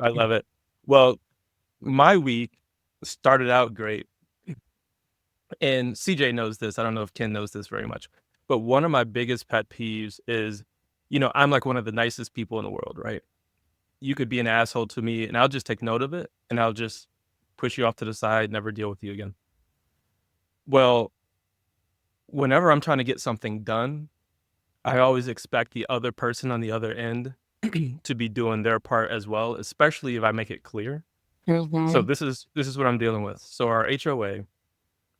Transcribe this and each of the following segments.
I love it. Well, my week started out great. And CJ knows this. I don't know if Ken knows this very much. But one of my biggest pet peeves is, I'm like one of the nicest people in the world, right? You could be an asshole to me and I'll just take note of it and I'll just push you off to the side, never deal with you again. Well, whenever I'm trying to get something done, I always expect the other person on the other end to be doing their part as well, especially if I make it clear. So this is what I'm dealing with. So our HOA,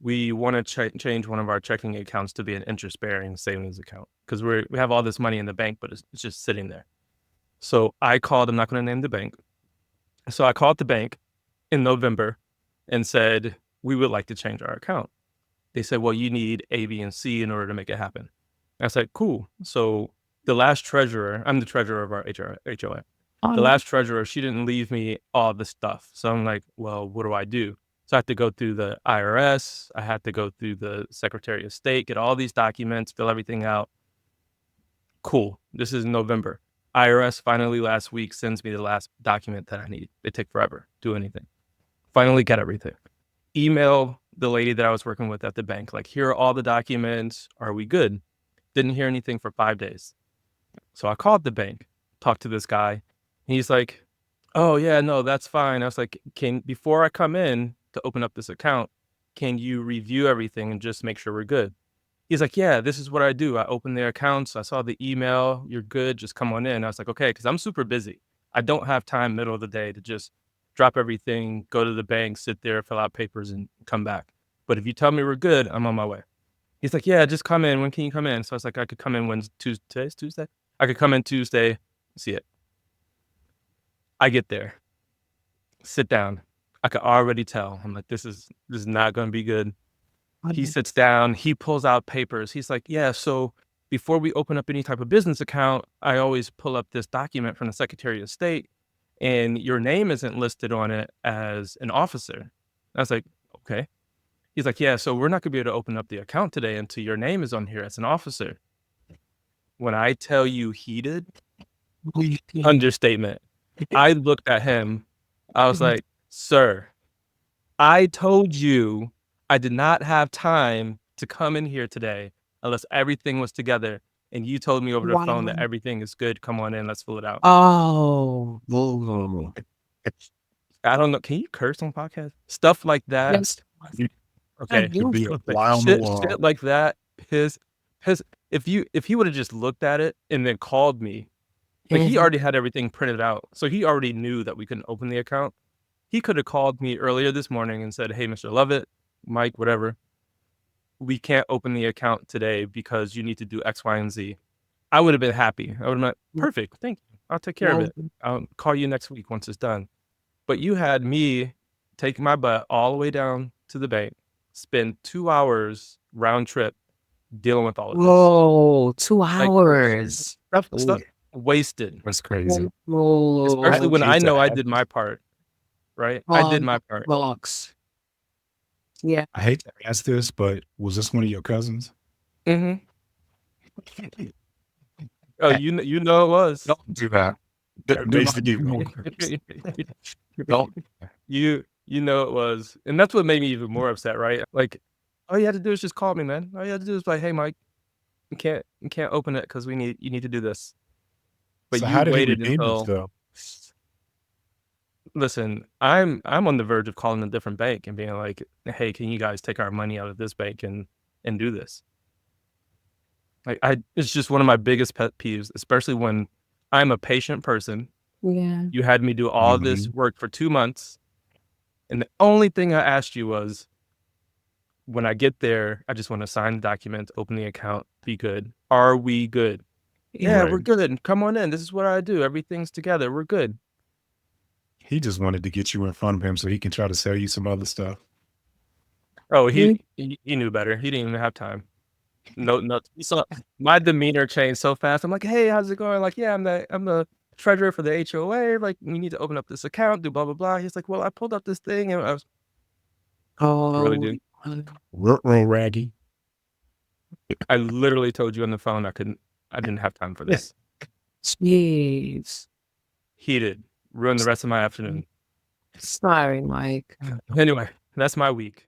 we want to change one of our checking accounts to be an interest-bearing savings account because we have all this money in the bank, but it's just sitting there. So I called. I'm not going to name the bank. So I called the bank in November and said we would like to change our account. They said, well, you need A, B, and C in order to make it happen. I said, cool. So the last treasurer, I'm the treasurer of our HOA. The last treasurer, she didn't leave me all the stuff. So I'm like, well, what do I do? So I had to go through the IRS. I had to go through the Secretary of State, get all these documents, fill everything out. Cool. This is November. IRS finally last week sends me the last document that I need. They take forever, do anything. Finally get everything. Email the lady that I was working with at the bank, like, here are all the documents. Are we good? Didn't hear anything for 5 days. So I called the bank, talked to this guy. He's like, oh yeah, no, that's fine. I was like, before I come in to open up this account, can you review everything and just make sure we're good? He's like, yeah, this is what I do. I open their accounts. I saw the email. You're good. Just come on in. I was like, okay, because I'm super busy. I don't have time middle of the day to just drop everything, go to the bank, sit there, fill out papers, and come back. But if you tell me we're good, I'm on my way. He's like, yeah, just come in. When can you come in? So I was like, I could come in when today's Tuesday. I could come in Tuesday, see it. I get there, sit down. I could already tell. I'm like, this is not going to be good. He sits down, he pulls out papers. He's like, yeah, so before we open up any type of business account, I always pull up this document from the Secretary of State and your name isn't listed on it as an officer. I was like, okay. He's like, yeah, so we're not gonna be able to open up the account today until your name is on here as an officer. When I tell you heated, understatement. I looked at him. I was like, sir, I told you I did not have time to come in here today unless everything was together. And you told me over the phone that everything is good. Come on in. Let's fill it out. Oh. I don't know. Can you curse on podcast? Stuff like that. Yes. Okay. To be a fly on the wall. Shit like that. His if he would have just looked at it and then called me, like he already had everything printed out. So he already knew that we couldn't open the account. He could have called me earlier this morning and said, hey, Mr. Lovett, Mike, whatever, we can't open the account today because you need to do X, Y, and Z. I would have been happy. I would have been perfect. Thank you. I'll take care of it. I'll call you next week once it's done. But you had me take my butt all the way down to the bank, spend 2 hours round trip dealing with all of this. Whoa, 2 hours. Stuff wasted. That's crazy. Especially when I know I did my part, right? I did my part. Box. Yeah. I hate to ask this, but was this one of your cousins? Mm-hmm. Oh, you know it was. Don't do that. You know it was. And that's what made me even more upset, right? Like, all you had to do is just call me, man. All you had to do is like, hey, Mike, you can't open it because you need to do this. But so you how did waited he redeem until. himself? Listen, I'm on the verge of calling a different bank and being like, hey, can you guys take our money out of this bank and do this? Like, it's just one of my biggest pet peeves, especially when I'm a patient person. Yeah. You had me do all this work for 2 months. And the only thing I asked you was, when I get there, I just want to sign the document, open the account, be good. Are we good? Yeah, we're good. Come on in. This is what I do. Everything's together. We're good. He just wanted to get you in front of him so he can try to sell you some other stuff. Oh, he knew better. He didn't even have time. No. He saw my demeanor change so fast. I'm like, hey, how's it going? Like, yeah, I'm the treasurer for the HOA. Like, you need to open up this account, do blah, blah, blah. He's like, well, I pulled up this thing and I was. Oh, really, dude? Real raggy. I literally told you on the phone I didn't have time for this. Jeez. Heated. ruin the rest of my afternoon. Sorry, Mike. Anyway, that's my week.